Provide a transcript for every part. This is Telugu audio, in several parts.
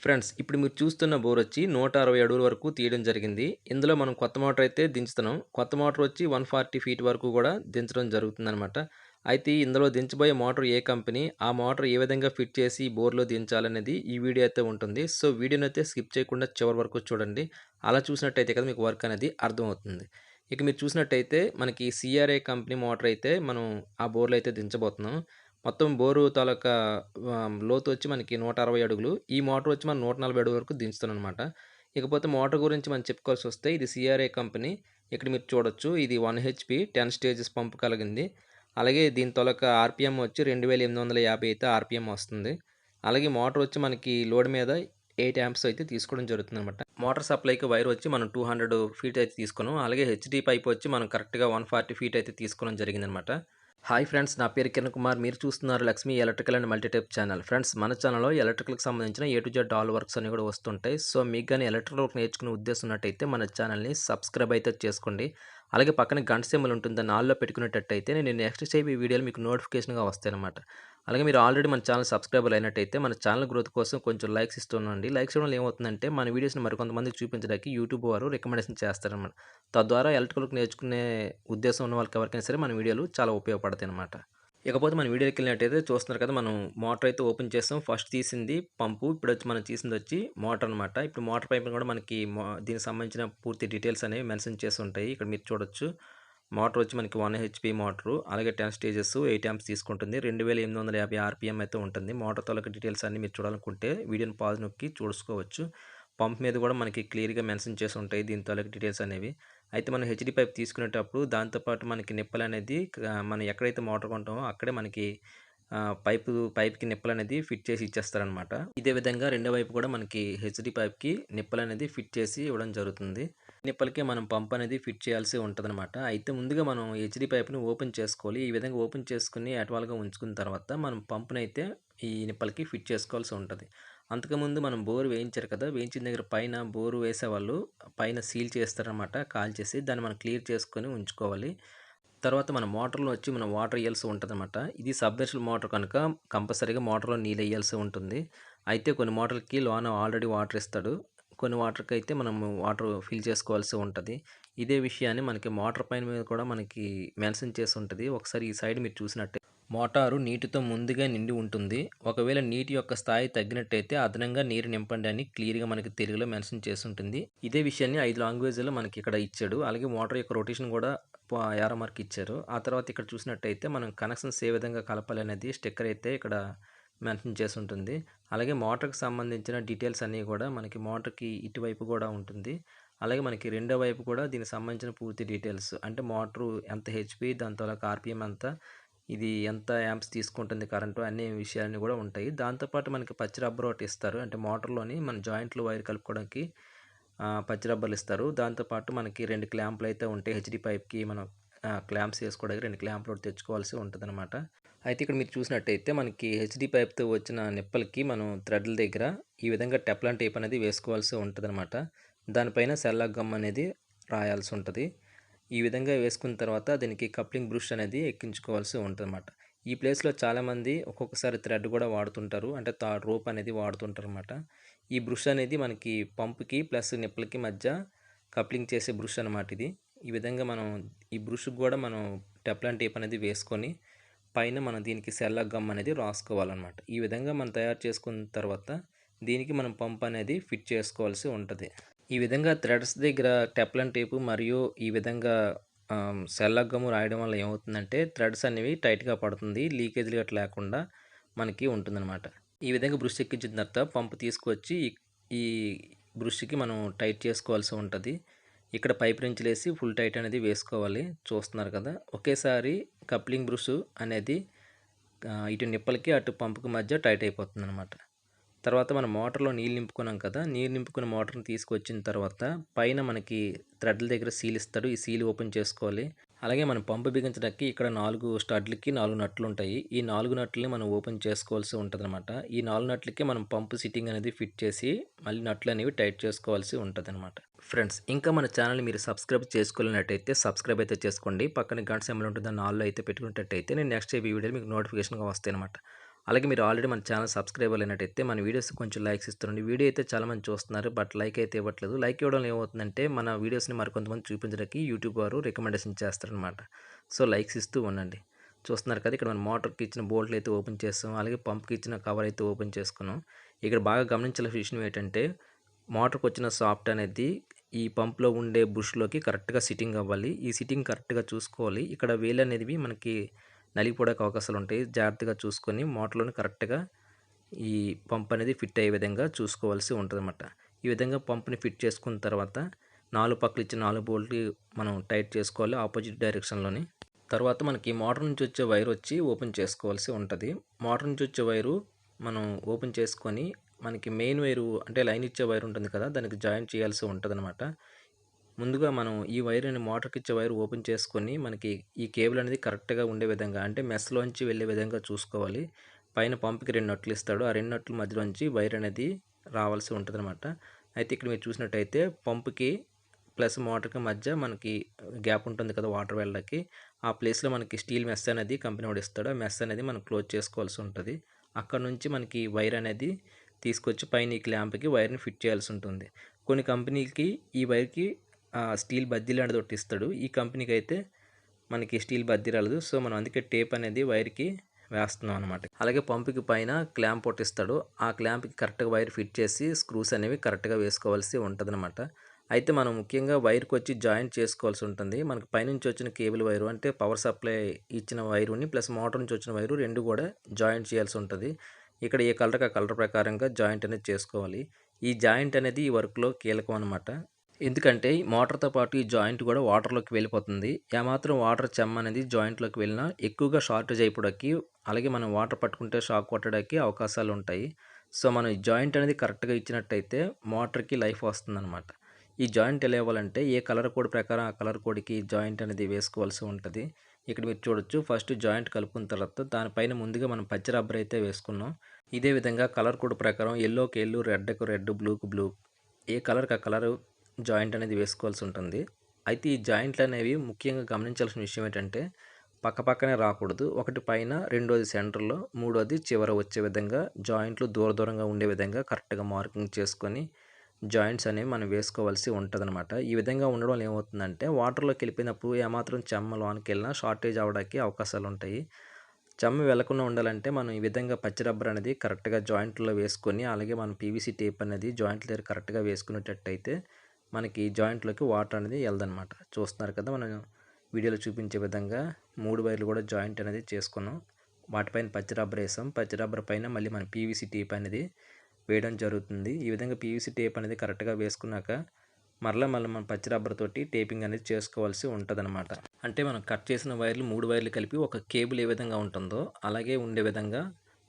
ఫ్రెండ్స్ ఇప్పుడు మీరు చూస్తున్న బోర్ వచ్చి 160 అడుగుల వరకు తీయడం జరిగింది. ఇందులో మనం కొత్త మోటార్ అయితే దించుతున్నాం. కొత్త మోటార్ వచ్చి 140 ఫీట్ వరకు కూడా దించడం జరుగుతుందనమాట. అయితే ఇందులో దించబోయే మోటార్ ఏ కంపెనీ, ఆ మోటార్ ఏ విధంగా ఫిట్ చేసి బోర్‌లో దించాలనేది ఈ వీడియో అయితే ఉంటుంది. సో, వీడియోనైతే స్కిప్ చేయకుండా చివరి వరకు చూడండి. అలా చూసినట్టయితే కదా మీకు వర్క్ అనేది అర్థమవుతుంది. ఇక మీరు చూసినట్టయితే మనకి సీఆర్ఏ కంపెనీ మోటార్ అయితే మనం ఆ బోర్‌లో అయితే దించబోతున్నాం. మొత్తం బోరు తాలూకా లోతు వచ్చి మనకి 160 అడుగులు. ఈ మోటార్ వచ్చి మనం 140 అడుగుల వరకు దించుతామనమాట. ఇకపోతే మోటార్ గురించి మనం చెప్పుకోవాల్సొస్తే ఇది సీఆర్ఏ కంపెనీ. ఇక్కడ మీరు చూడొచ్చు. ఇది 1 హెచ్‌పీ 10 స్టేజెస్ పంప్ కలిగింది. అలాగే దీని తాలూకా ఆర్‌పీఎం వచ్చి 2850 అయితే ఆర్‌పీఎం వస్తుంది. అలాగే మోటార్ వచ్చి మనకి లోడ్ మీద 8 యాంప్స్ అయితే తీసుకోవడం జరుగుతుందనమాట. మోటార్ సప్లైకి వైర్ వచ్చి మనం 200 ఫీట్ అయితే తీసుకున్నాం. అలాగే హెచ్‌డీ పైప్ వచ్చి మనం కరెక్ట్‌గా 140 ఫీట్ అయితే తీసుకోవడం జరిగిందనమాట. హాయ్ ఫ్రెండ్స్, నా పేరు కిరణ్ కుమార్. మీరు చూస్తున్నారు Lakshmi electrical and multitype channel. Friends, మన ఛానల్లో ఎలక్ట్రికల్కి సంబంధించిన A to Z all works అన్ని కూడా వస్తుంటాయి. సో, మీకు కానీ ఎలక్ట్రికల్ వర్క్ నేర్చుకునే ఉద్దేశం ఉన్నట్టయితే మన ఛానల్ని సబ్స్క్రైబ్ అయితే చేసుకోండి. అలాగే పక్కన గంట సింబల్ ఉంటుంది, దాన్ని ఆల్‌లో పెట్టుకునేటట్టయితే నేను నెక్స్ట్ చేయబోయే వీడియోలు మీకు నోటిఫికేషన్‌గా వస్తాయన్నమాట. అలాగే మీరు ఆల్రెడీ మన ఛానల్ సబ్స్క్రైబర్ అయినట్టయితే మన ఛానల్ గ్రోత్ కోసం కొంచెం లైక్స్ ఇస్తుండండి. లైక్స్ ఇవ్వడం వల్ల ఏమవుతుందంటే మన వీడియోస్‌ని మరికొంతమందికి చూపించడానికి యూట్యూబ్ వారు రికమెండేషన్ చేస్తారన్నమాట. తద్వారా ఎలక్ట్రికల్ వర్క్ నేర్చుకునే ఉద్దేశం ఉన్న వాళ్ళకి ఎవరికైనా సరే మన వీడియోలు చాలా ఉపయోగపడతాయన్నమాట. ఇకపోతే మన వీడియోకెళ్ళినట్టయితే చూస్తున్నారు కదా! మనం మోటర్ అయితే ఓపెన్ చేసాం. ఫస్ట్ తీసింది పంపు. ఇప్పుడొచ్చి మనం తీసిందొచ్చి మోటర్ అనమాట. ఇప్పుడు మోటర్ పైపుని కూడా మనకి దీనికి సంబంధించిన పూర్తి డీటెయిల్స్ అనేవి మెన్షన్ చేసి ఉంటాయి. ఇక్కడ మీరు చూడొచ్చు. మోటర్ వచ్చి మనకి 1 హెచ్‌పీ మోటరు. అలాగే 10 స్టేజెస్ 8 యాంప్స్ తీసుకుంటుంది. 2850 ఆర్‌పీఎం అయితే ఉంటుంది. మోటార్ తాలూకా డీటెయిల్స్ అన్నీ మీరు చూడాలనుకుంటే వీడియోని పాజ్ నొక్కి చూసుకోవచ్చు. పంప్ మీద కూడా మనకి క్లియర్‌గా మెన్షన్ చేసి ఉంటాయి దీని తాలూకా డీటెయిల్స్ అనేవి. అయితే మనం హెచ్‌డీ పైప్ తీసుకునేటప్పుడు దాంతో పాటు మనకి నిప్పలనేది మనం ఎక్కడైతే మోటార్ కొంటామో అక్కడే మనకి పైప్‌కి నిప్పలనేది ఫిట్ చేసి ఇచ్చేస్తారనమాట. ఇదే విధంగా రెండో వైపు కూడా మనకి హెచ్‌డీ పైప్‌కి నిప్పలనేది ఫిట్ చేసి ఇవ్వడం జరుగుతుంది. నిప్పలకి మనం పంప్ అనేది ఫిట్ చేయాల్సి ఉంటదనమాట. అయితే ముందుగా మనం హెచ్‌డీ పైప్‌ని ఓపెన్ చేసుకోవాలి. ఈ విధంగా ఓపెన్ చేసుకొని అటువాలుగా ఉంచుకున్న తర్వాత మనం పంప్‌నైతే ఈ నిప్పలకి ఫిట్ చేసుకోవాల్సి ఉంటది. అంతకుముందు మనం బోర్ వేయించారు కదా! వేయించిన దగ్గర పైన బోరు వేసేవాళ్ళు పైన సీల్ చేస్తారనమాట కాల్చేసి. దాన్ని మనం క్లియర్ చేసుకొని ఉంచుకోవాలి. తర్వాత మన మోటార్‌లో వచ్చి మనం వాటర్ ఎయ్యాల్సి ఉంటదనమాట. ఇది సబ్‌మెర్సిబుల్ మోటార్ కనుక కంపల్సరీగా మోటార్‌లో నీళ్లెయ్యాల్సి ఉంటుంది. అయితే కొన్ని మోటార్‌లకి లోన ఆల్రెడీ వాటర్ ఇస్తాడు. కొన్ని వాటర్‌కైతే మనము వాటర్ ఫిల్ చేసుకోవాల్సి ఉంటది. ఇదే విషయాన్ని మనకి మోటార్ పైన మీద కూడా మనకి మెన్షన్ చేసి ఉంటది. ఒకసారి ఈ సైడ్ మీరు చూసినట్టే మోటారు నీటితో ముందుగా నిండి ఉంటుంది. ఒకవేళ నీటి యొక్క స్థాయి తగ్గినట్టయితే అదనంగా నీరు నింపండి అని క్లియర్‌గా మనకి తెలుగులో మెన్షన్ చేసుంటుంది. ఇదే విషయాన్ని 5 లాంగ్వేజ్‌లో మనకి ఇక్కడ ఇచ్చాడు. అలాగే మోటార్ యొక్క రొటేషన్ కూడా యారో మార్క్ ఇచ్చారు. ఆ తర్వాత ఇక్కడ చూసినట్టయితే మనం కనెక్షన్స్ ఏ విధంగా కలపాలనేది స్టిక్కర్ అయితే ఇక్కడ మెన్షన్ చేసి ఉంటుంది. అలాగే మోటార్‌కి సంబంధించిన డీటెయిల్స్ అన్నీ కూడా మనకి మోటార్‌కి ఇటువైపు కూడా ఉంటుంది. అలాగే మనకి రెండో వైపు కూడా దీనికి సంబంధించిన పూర్తి డీటెయిల్స్ అంటే మోటారు ఎంత హెచ్‌పీ దాని తాలూకా ఆర్‌పీఎం ఎంత, ఇది ఎంత యాంప్స్ తీసుకుంటుంది కరెంటు అనే విషయాలన్నీ కూడా ఉంటాయి. దాంతో పాటు మనకి పచ్చి రబ్బర్ ఒకటి ఇస్తారు. అంటే మోటార్‌లోని మన జాయింట్‌లో వైర్ కలుపుకోవడానికి పచ్చి రబ్బర్లు ఇస్తారు. దాంతో పాటు మనకి 2 క్లాంపులు అయితే ఉంటాయి. హెచ్‌డీ పైప్‌కి మనం క్లాంప్స్ ఏసుకోవడానికి 2 క్లాంపులు ఒకటి తెచ్చుకోవాల్సి ఉంటదనమాట. అయితే ఇక్కడ మీరు చూసినట్టయితే మనకి హెచ్‌డీ పైప్‌తో వచ్చిన నిప్పలకి మనం థ్రెడ్‌ల దగ్గర ఈ విధంగా టెఫ్లాన్ టేప్ అనేది వేసుకోవాల్సి ఉంటదనమాట. దానిపైన సెల్లార్ గమ్ అనేది రాయాల్సి ఉంటది. ఈ విధంగా వేసుకున్న తర్వాత దీనికి కప్లింగ్ బ్రష్ అనేది ఎక్కించుకోవాల్సి ఉంటదనమాట. ఈ ప్లేస్‌లో చాలామంది ఒక్కొక్కసారి థ్రెడ్ కూడా వాడుతుంటారు. అంటే రోప్ అనేది వాడుతుంటారనమాట. ఈ బ్రష్ అనేది మనకి పంప్‌కి ప్లస్ నిప్పులకి మధ్య కప్లింగ్ చేసే బ్రష్ అనమాట ఇది. ఈ విధంగా మనం ఈ బ్రష్‌కి కూడా మనం టెఫ్లాన్ టేప్ అనేది వేసుకొని పైన మనం దీనికి సెల్లార్ గమ్ అనేది రాసుకోవాలనమాట. ఈ విధంగా మనం తయారు చేసుకున్న తర్వాత దీనికి మనం పంప్ అనేది ఫిట్ చేసుకోవాల్సి ఉంటది. ఈ విధంగా థ్రెడ్స్ దగ్గర టెఫ్లాన్ టేపు మరియు ఈ విధంగా సెల్లార్ గమ్ రాయడం వల్ల ఏమవుతుందంటే థ్రెడ్స్ అనేవి టైట్‌గా పడుతుంది. లీకేజ్‌లు గట్రా లేకుండా మనకి ఉంటుందనమాట. ఈ విధంగా బ్రష్ ఎక్కించిన తర్వాత పంప్ తీసుకొచ్చి ఈ బ్రష్‌కి మనం టైట్ చేసుకోవాల్సి ఉంటది. ఇక్కడ పైప్ రెంచులేసి ఫుల్ టైట్ అనేది వేసుకోవాలి. చూస్తున్నారు కదా! ఒకేసారి కప్లింగ్ బ్రష్ అనేది ఇటు నిప్పలకి, అటు పంప్‌కి మధ్య టైట్ అయిపోతుందనమాట. తర్వాత మనం మోటార్‌లో నీళ్ళు నింపుకున్నాం కదా! నీళ్ళు నింపుకున్న మోటార్‌ని తీసుకొచ్చిన తర్వాత పైన మనకి థ్రెడ్‌ల దగ్గర సీల్ ఇస్తాడు. ఈ సీల్ ఓపెన్ చేసుకోవాలి. అలాగే మనం పంపు బిగించడానికి ఇక్కడ 4 స్టడ్‌లకి 4 నట్లుంటాయి. ఈ 4 నట్లని మనం ఓపెన్ చేసుకోవాల్సి ఉంటదనమాట. ఈ 4 నట్లకి మనం పంపు సిట్టింగ్ అనేది ఫిట్ చేసి మళ్ళీ నట్లనేవి టైట్ చేసుకోవాల్సి ఉంటదనమాట. ఫ్రెండ్స్, ఇంకా మన ఛానల్‌ని మీరు సబ్స్క్రైబ్ చేసుకోలేనట్టయితే సబ్స్క్రైబ్ అయితే చేసుకోండి. పక్కన గంట సింబల్ ఉంటుంది. దాన్ని ఆల్‌లో అయితే పెట్టుకునేటట్టయితే నేను నెక్స్ట్ వీడియోలు మీకు నోటిఫికేషన్‌గా వస్తాయనమాట. అలాగే మీరు ఆల్రెడీ మన ఛానల్ సబ్స్క్రైబర్ అయినట్టయితే మన వీడియోస్ కొంచెం లైక్స్ ఇస్తుండండి. వీడియో అయితే చాలామంది చూస్తున్నారు. బట్ లైక్ అయితే ఇవ్వట్లేదు. లైక్ ఇవ్వడం వల్ల ఏమవుతుందంటే మన వీడియోస్‌ని మరికొంతమంది చూపించడానికి యూట్యూబ్ వారు రికమెండేషన్ చేస్తారనమాట. సో, లైక్స్ ఇస్తూ ఉండండి. చూస్తున్నారు కదా! ఇక్కడ మనం మోటార్‌కి ఇచ్చిన బోల్ట్‌లు అయితే ఓపెన్ చేసాం. అలాగే పంప్‌కి ఇచ్చిన కవర్ అయితే ఓపెన్ చేసుకున్నాం. ఇక్కడ బాగా గమనించాల్సిన విషయం ఏంటంటే మోటార్‌కి వచ్చిన సాఫ్ట్ అనేది ఈ పంప్‌లో ఉండే బుష్‌లోకి కరెక్ట్‌గా సిట్టింగ్ అవ్వాలి. ఈ సిట్టింగ్ కరెక్ట్‌గా చూసుకోవాలి. ఇక్కడ వేలనేవి మనకి నలిగిపోవడానికి అవకాశాలుంటాయి. జాగ్రత్తగా చూసుకొని మోటార్‌లోని కరెక్ట్‌గా ఈ పంప్ అనేది ఫిట్ అయ్యే విధంగా చూసుకోవాల్సి ఉంటదనమాట. ఈ విధంగా పంప్‌ని ఫిట్ చేసుకున్న తర్వాత 4 పక్కల ఇచ్చిన 4 బోల్ట్‌లు మనం టైట్ చేసుకోవాలి ఆపోజిట్ డైరెక్షన్‌లోని. తర్వాత మనకి మోటార్ నుంచి వచ్చే వైర్ వచ్చి ఓపెన్ చేసుకోవాల్సి ఉంటది. మోటార్ నుంచి వచ్చే వైరు మనం ఓపెన్ చేసుకొని మనకి మెయిన్ వైరు అంటే లైన్ ఇచ్చే వైర్ ఉంటుంది కదా! దానికి జాయింట్ చేయాల్సి ఉంటదనమాట. ముందుగా మనం ఈ వైర్‌ని మోటార్‌కి ఇచ్చే వైర్ ఓపెన్ చేసుకొని మనకి ఈ కేబుల్ అనేది కరెక్ట్‌గా ఉండే విధంగా అంటే మెష్‌లోంచి వెళ్ళే విధంగా చూసుకోవాలి. పైన పంప్‌కి 2 నట్లు ఇస్తాడు. ఆ 2 నట్ల మధ్యలోంచి వైర్ అనేది రావాల్సి ఉంటదనమాట. అయితే ఇక్కడ మీరు చూసినట్టయితే పంప్‌కి ప్లస్ మోటార్‌కి మధ్య మనకి గ్యాప్ ఉంటుంది కదా! వాటర్ వెళ్ళడానికి. ఆ ప్లేస్‌లో మనకి స్టీల్ మెష్ అనేది కంపెనీ వాడు ఇస్తాడు. ఆ మెష్ అనేది మనం క్లోజ్ చేసుకోవాల్సి ఉంటది. అక్కడ నుంచి మనకి వైర్ అనేది తీసుకొచ్చి పైన ఈ క్లాంప్‌కి వైర్‌ని ఫిట్ చేయాల్సి ఉంటుంది. కొన్ని కంపెనీలకి ఈ వైర్‌కి స్టీల్ బద్దీ లాంటిది ఒకటి ఇస్తాడు. ఈ కంపెనీకి అయితే మనకి స్టీల్ బద్దీ రాలేదు. సో, మనం అందుకే టేప్ అనేది వైర్‌కి వేస్తున్నాం అనమాట. అలాగే పంప్‌కి పైన క్లాంప్ ఒకటి ఇస్తాడు. ఆ క్లాంప్‌కి కరెక్ట్‌గా వైర్ ఫిట్ చేసి స్క్రూస్ అనేవి కరెక్ట్‌గా వేసుకోవాల్సి ఉంటదనమాట. అయితే మనం ముఖ్యంగా వైర్‌కొచ్చి జాయింట్ చేసుకోవాల్సి ఉంటుంది. మనకి పైనుంచి వచ్చిన కేబుల్ వైరు అంటే పవర్ సప్లై ఇచ్చిన వైరుని ప్లస్ మోటార్ నుంచి వచ్చిన వైరు 2 కూడా జాయింట్ చేయాల్సి ఉంటది. ఇక్కడ ఏ కలర్‌కి ఆ కలర్ ప్రకారంగా జాయింట్ అనేది చేసుకోవాలి. ఈ జాయింట్ అనేది ఈ వర్క్‌లో కీలకం అనమాట. ఎందుకంటే మోటార్‌తో పాటు ఈ జాయింట్ కూడా వాటర్‌లోకి వెళ్ళిపోతుంది. ఏమాత్రం వాటర్ చెమ్మ అనేది జాయింట్‌లోకి వెళ్ళినా ఎక్కువగా షార్టేజ్ అయిపోవడానికి, అలాగే మనం వాటర్ పట్టుకుంటే షాక్ కొట్టడానికి అవకాశాలుంటాయి. సో, మనం ఈ జాయింట్ అనేది కరెక్ట్‌గా ఇచ్చినట్టయితే మోటార్‌కి లైఫ్ వస్తుందనమాట. ఈ జాయింట్ ఎలా ఇవ్వాలంటే ఏ కలర్ కోడ్ ప్రకారం ఆ కలర్ కోడ్‌కి జాయింట్ అనేది వేసుకోవాల్సి ఉంటది. ఇక్కడ మీరు చూడొచ్చు ఫస్ట్ జాయింట్ కలుపుకున్న తర్వాత దానిపైన ముందుగా మనం పచ్చి రబ్బర్ అయితే వేసుకున్నాం. ఇదే విధంగా కలర్ కోడ్ ప్రకారం యెల్లోకి యెల్లో, రెడ్‌కి రెడ్, బ్లూకి బ్లూ ఏ కలర్‌కి ఆ కలరు జాయింట్ అనేది వేసుకోవాల్సి ఉంటుంది. అయితే ఈ జాయింట్లనేవి ముఖ్యంగా గమనించాల్సిన విషయం ఏంటంటే, పక్కపక్కనే రాకూడదు. ఒకటి పైన, రెండోది సెంటర్‌లో, మూడోది చివర వచ్చే విధంగా జాయింట్లు దూర దూరంగా ఉండే విధంగా కరెక్ట్‌గా మార్కింగ్ చేసుకొని, జాయింట్స్ అనేవి మనం వేసుకోవాల్సి ఉంటదనమాట. ఈ విధంగా ఉండడం వల్ల ఏమవుతుందంటే, వాటర్‌లోకి వెళ్ళిపోయినప్పుడు ఏమాత్రం చెమ్మ లోనకెళ్ళినా షార్టేజ్ అవ్వడానికి అవకాశాలుంటాయి. చెమ్మ వెళ్ళకుండా ఉండాలంటే మనం ఈ విధంగా పచ్చి రబ్బర్ అనేది కరెక్ట్‌గా జాయింట్‌లో వేసుకొని, అలాగే మనం పీవీసీ టేప్ అనేది జాయింట్ల దగ్గర కరెక్ట్‌గా వేసుకునేటట్టయితే మనకి జాయింట్‌లోకి వాటర్ అనేది ఎళ్ళదనమాట. చూస్తున్నారు కదా! మనం వీడియోలో చూపించే విధంగా 3 వైర్లు కూడా జాయింట్ అనేది చేసుకున్నాం. వాటిపైన పచ్చి రబ్బర్ ఏసాం. పచ్చి రబ్బర్ పైన మళ్ళీ మనం పీవీసీ టేప్ అనేది వేయడం జరుగుతుంది. ఈ విధంగా పీవీసీ టేప్ అనేది కరెక్ట్‌గా వేసుకున్నాక మళ్ళీ మనం పచ్చి రబ్బర్ తోటి టేపింగ్ అనేది చేసుకోవాల్సి ఉంటదనమాట. అంటే మనం కట్ చేసిన వైర్లు 3 వైర్లు కలిపి ఒక కేబుల్ ఏ విధంగా ఉంటుందో అలాగే ఉండే విధంగా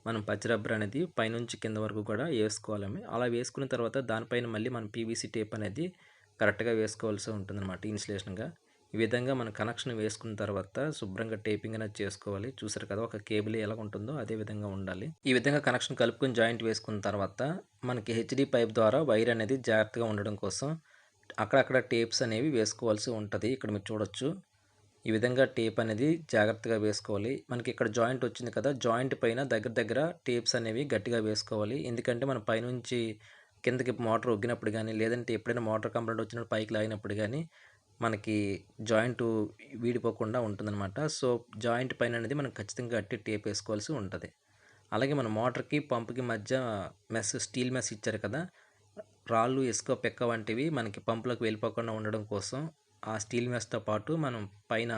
మనం పచ్చి రబ్బర్ అనేది పైనుంచి కింద వరకు కూడా ఏసుకోవాలమి. అలా వేసుకున్న తర్వాత దానిపైన మళ్ళీ మనం పీవీసీ టేప్ అనేది కరెక్ట్‌గా వేసుకోవాల్సి ఉంటుందన్నమాట ఇన్సులేషన్‌గా. ఈ విధంగా మనం కనెక్షన్ వేసుకున్న తర్వాత శుభ్రంగా టేపింగ్ అనేది చేసుకోవాలి. చూసారు కదా! ఒక కేబుల్ ఎలా ఉంటుందో అదే విధంగా ఉండాలి. ఈ విధంగా కనెక్షన్ కలుపుకొని జాయింట్ వేసుకున్న తర్వాత మనకి హెచ్‌డీ పైప్ ద్వారా వైర్ అనేది జాగ్రత్తగా ఉండడం కోసం అక్కడక్కడ టేప్స్ అనేవి వేసుకోవాల్సి ఉంటది. ఇక్కడ మీరు చూడొచ్చు. ఈ విధంగా టేప్ అనేది జాగ్రత్తగా వేసుకోవాలి. మనకి ఇక్కడ జాయింట్ వచ్చింది కదా! జాయింట్ పైన దగ్గర దగ్గర టేప్స్ అనేవి గట్టిగా వేసుకోవాలి. ఎందుకంటే మనం పైనుంచి కిందకి మోటార్ ఒగ్గినప్పుడు గానీ, లేదంటే ఎప్పుడైనా మోటార్ కంప్లెయింట్ వచ్చినప్పుడు పైకి లాగినప్పుడు గానీ, మనకి జాయింటు వీడిపోకుండా ఉంటుందనమాట. సో, జాయింట్ పైన అనేది మనం ఖచ్చితంగా గట్టి టేప్ ఏసుకోవాల్సి ఉంటది. అలాగే మన మోటార్‌కి, పంప్‌కి మధ్య స్టీల్ మెష్ ఇచ్చారు కదా! రాళ్ళు, ఇసుక, పెక్క వంటివి మనకి పంపులోకి వెళ్ళిపోకుండా ఉండడం కోసం ఆ స్టీల్ మెష్‌తో పాటు మనం పైన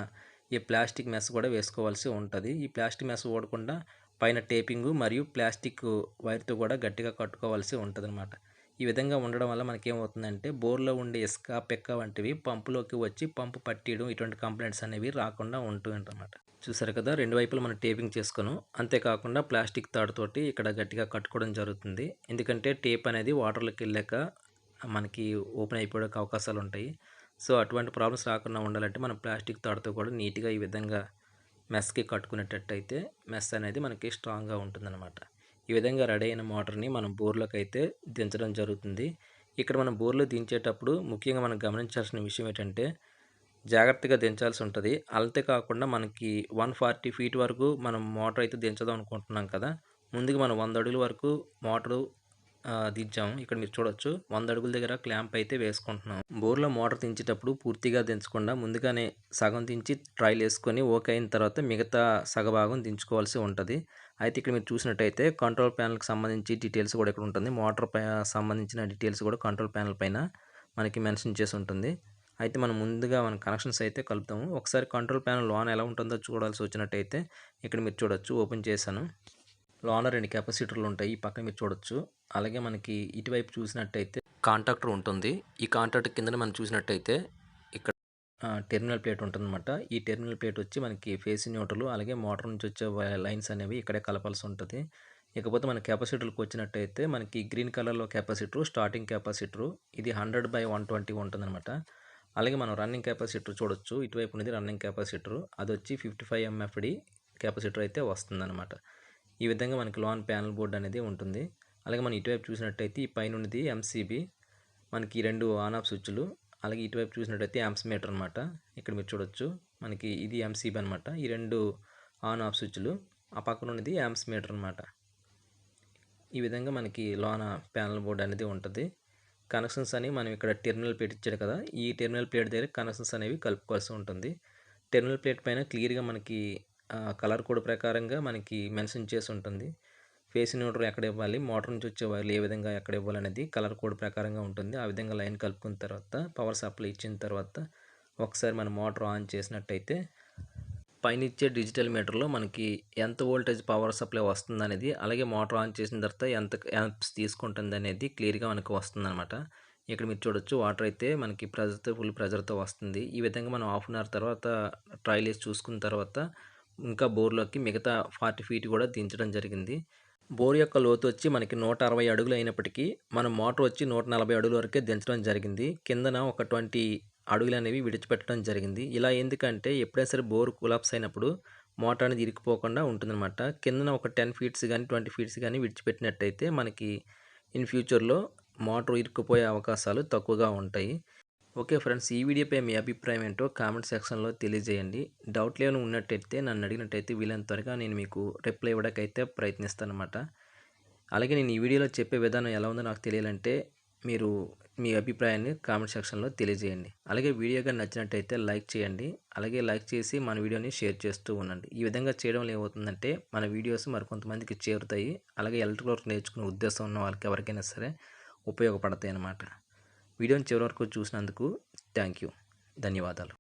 ఈ ప్లాస్టిక్ మెష్ కూడా వేసుకోవాల్సి ఉంటది. ఈ ప్లాస్టిక్ మెష్ ఊడకుండా పైన టేపింగు మరియు ప్లాస్టిక్ వైర్‌తో కూడా గట్టిగా కట్టుకోవాల్సి ఉంటదనమాట. ఈ విధంగా ఉండడం వల్ల మనకేమవుతుందంటే బోర్‌లో ఉండే ఇసుక, పెక్క వంటివి పంపులోకి వచ్చి పంపు పట్టేయడం ఇటువంటి కంప్లెయింట్స్ అనేవి రాకుండా ఉంటుందన్నమాట. చూసారు కదా! 2 వైపులా మనం టేపింగ్ చేసుకున్నాం. అంతేకాకుండా ప్లాస్టిక్ తాడుతోటి ఇక్కడ గట్టిగా కట్టుకోవడం జరుగుతుంది. ఎందుకంటే టేప్ అనేది వాటర్‌లోకెళ్ళాక మనకి ఓపెన్ అయిపోవడానికి అవకాశాలుంటాయి. సో, అటువంటి ప్రాబ్లమ్స్ రాకుండా ఉండాలంటే మనం ప్లాస్టిక్ తాడుతో కూడా నీట్‌గా ఈ విధంగా మెష్‌కి కట్టుకునేటట్టయితే మెష్ అనేది మనకి స్ట్రాంగ్‌గా ఉంటుందన్నమాట. ఈ విధంగా రెడీ అయిన మోటార్‌ని మనం బోర్‌లోకైతే దించడం జరుగుతుంది. ఇక్కడ మనం బోర్‌లో దించేటప్పుడు ముఖ్యంగా మనం గమనించాల్సిన విషయం ఏంటంటే జాగ్రత్తగా దించాల్సి ఉంటది. అంతే కాకుండా మనకి 140 ఫీట్ వరకు మనం మోటార్ అయితే దించుదాం అనుకుంటున్నాం కదా! ముందుగా మనం 100 అడుగుల వరకు మోటారు దించాము. ఇక్కడ మీరు చూడొచ్చు 100 అడుగుల దగ్గర క్లాంప్ అయితే వేసుకుంటున్నాం. బోర్‌లో మోటార్ దించేటప్పుడు పూర్తిగా దించకుండా ముందుగానే సగం దించి ట్రయల్ యేసుకొని ఓకే అయిన తర్వాత మిగతా సగభాగం దించుకోవాల్సి ఉంటది. అయితే ఇక్కడ మీరు చూసినట్టయితే కంట్రోల్ ప్యానెల్‌కి సంబంధించి డీటెయిల్స్ కూడా ఇక్కడ ఉంటుంది. మోటార్ సంబంధించిన డీటెయిల్స్ కూడా కంట్రోల్ ప్యానెల్ పైన మనకి మెన్షన్ చేసి ఉంటుంది. అయితే మనం ముందుగా కనెక్షన్స్ అయితే కలుపుతాము. ఒకసారి కంట్రోల్ ప్యానెల్ లోన ఎలా ఉంటుందో చూడాల్సి వచ్చినట్టయితే ఇక్కడ మీరు చూడొచ్చు ఓపెన్ చేశాను. లోన 2 కెపాసిటర్లు ఉంటాయి. ఈ పక్కన మీరు చూడొచ్చు. అలాగే మనకి ఇటువైపు చూసినట్టయితే కాంటాక్టర్ ఉంటుంది. ఈ కాంటాక్టర్ కిందన మనం చూసినట్టయితే ఇక్కడ టెర్మినల్ ప్లేట్ ఉంటుందన్నమాట. ఈ టెర్మినల్ ప్లేట్ వచ్చి మనకి ఫేస్ న్యూట్రల్ అలాగే మోటార్ నుంచి వచ్చే లైన్స్ అనేవి ఇక్కడే కలపాల్సి ఉంటుంది. ఇకపోతే మన కెపాసిటర్‌కి వచ్చినట్టయితే మనకి గ్రీన్ కలర్‌లో కెపాసిటర్ స్టార్టింగ్ కెపాసిటర్ ఇది 100/120 ఉంటుందన్నమాట. అలాగే మనం రన్నింగ్ కెపాసిటర్ చూడొచ్చు. ఇటువైపు ఉన్నది రన్నింగ్ కెపాసిటర్. అదొచ్చి 55 ఎంఎఫ్‌డి కెపాసిటర్ అయితే వస్తుందన్నమాట. ఈ విధంగా మనకి లోన్ ప్యానెల్ బోర్డ్ అనేది ఉంటుంది. అలాగే మనం ఇటువైపు చూసినట్టయితే ఈ పైన ఉన్నది ఎంసీబీ మనకి 2 ఆన్ ఆఫ్ స్విచ్లు. అలాగే ఇటువైపు చూసినట్టయితే యాంప్స్ మీటర్ అనమాట. ఇక్కడ మీరు చూడొచ్చు. మనకి ఇది ఎంసీబీ అనమాట. ఈ 2 ఆన్ ఆఫ్ స్విచ్లు. ఆ పక్కన ఉన్నది యాంప్స్ మీటర్ అనమాట. ఈ విధంగా మనకి లోన ప్యానెల్ బోర్డ్ అనేది ఉంటది. కనెక్షన్స్ అని మనం ఇక్కడ టెర్మినల్ ప్లేట్ ఇచ్చాడు కదా! ఈ టెర్మినల్ ప్లేట్ దగ్గర కనెక్షన్స్ అనేవి కలుపుకోవాల్సి ఉంటుంది. టెర్మినల్ ప్లేట్ పైన క్లియర్‌గా మనకి కలర్ కోడ్ ప్రకారంగా మనకి మెన్షన్ చేసి ఉంటుంది. ఫేస్ న్యూట్రల్ ఎక్కడ ఇవ్వాలి, మోటార్ నుంచి వచ్చే వైర్లు ఏ విధంగా ఎక్కడ ఇవ్వాలనేది కలర్ కోడ్ ప్రకారంగా ఉంటుంది. ఆ విధంగా లైన్ కలుపుకున్న తర్వాత పవర్ సప్లై ఇచ్చిన తర్వాత ఒకసారి మన మోటార్ ఆన్ చేసినట్టయితే పైన ఇచ్చే డిజిటల్ మీటర్‌లో మనకి ఎంత వోల్టేజ్ పవర్ సప్లై వస్తుందనేది, అలాగే మోటార్ ఆన్ చేసిన తర్వాత ఎంత యాంప్స్ తీసుకుంటుందనేది క్లియర్‌గా మనకు వస్తుందనమాట. ఇక్కడ మీరు చూడొచ్చు వాటర్ అయితే మనకి ప్రెజర్‌తో ఫుల్ ప్రెజర్‌తో వస్తుంది. ఈ విధంగా మనం హాఫ్ అన్ అవర్ తర్వాత ట్రయల్ ఏసి చూసుకున్న తర్వాత ఇంకా బోర్‌లోకి మిగతా 40 ఫీట్ కూడా దించడం జరిగింది. బోర్ యొక్క లోతు వచ్చి మనకి 160 అడుగులు అయినప్పటికీ మనం మోటార్ వచ్చి 140 అడుగుల వరకే దించడం జరిగింది. కిందన ఒక 20 అడుగులనేవి విడిచిపెట్టడం జరిగింది. ఇలా ఎందుకంటే ఎప్పుడైనా సరే బోర్ కొలాప్స్ అయినప్పుడు మోటార్ అనేది ఇరుక్కుపోకుండా ఉంటుందన్నమాట. కిందన ఒక 10 ఫీట్స్ గానీ, 20 ఫీట్స్ గానీ విడిచిపెట్టినట్టయితే మనకి ఇన్ ఫ్యూచర్‌లో మోటార్ ఇరుక్కుపోయే అవకాశాలు తక్కువగా ఉంటాయి. ఓకే ఫ్రెండ్స్, ఈ వీడియోపై మీ అభిప్రాయం ఏంటో కామెంట్ సెక్షన్‌లో తెలియజేయండి. డౌట్లు ఏమైనా ఉన్నట్టయితే నన్ను అడిగినట్టయితే వీలైనంత త్వరగా నేను మీకు రిప్లై ఇవ్వడానికైతే ప్రయత్నిస్తానన్నమాట. అలాగే నేను ఈ వీడియోలో చెప్పే విధానం ఎలా ఉందో నాకు తెలియాలంటే మీరు మీ అభిప్రాయాన్ని కామెంట్ సెక్షన్‌లో తెలియజేయండి. అలాగే వీడియో గాని నచ్చినట్టయితే లైక్ చేయండి. అలాగే లైక్ చేసి మన వీడియోని షేర్ చేస్తూ ఉండండి. ఈ విధంగా చేయడం వల్ల ఏమవుతుందంటే మన వీడియోస్ మరికొంతమందికి చేరుతాయి. అలాగే ఎలక్ట్రికల్ వర్క్ నేర్చుకునే ఉద్దేశం ఉన్న వాళ్ళకి ఎవరికైనా సరే ఉపయోగపడతాయన్నమాట. వీడియోని చివరి వరకు చూసినందుకు థ్యాంక్ యూ. ధన్యవాదాలు.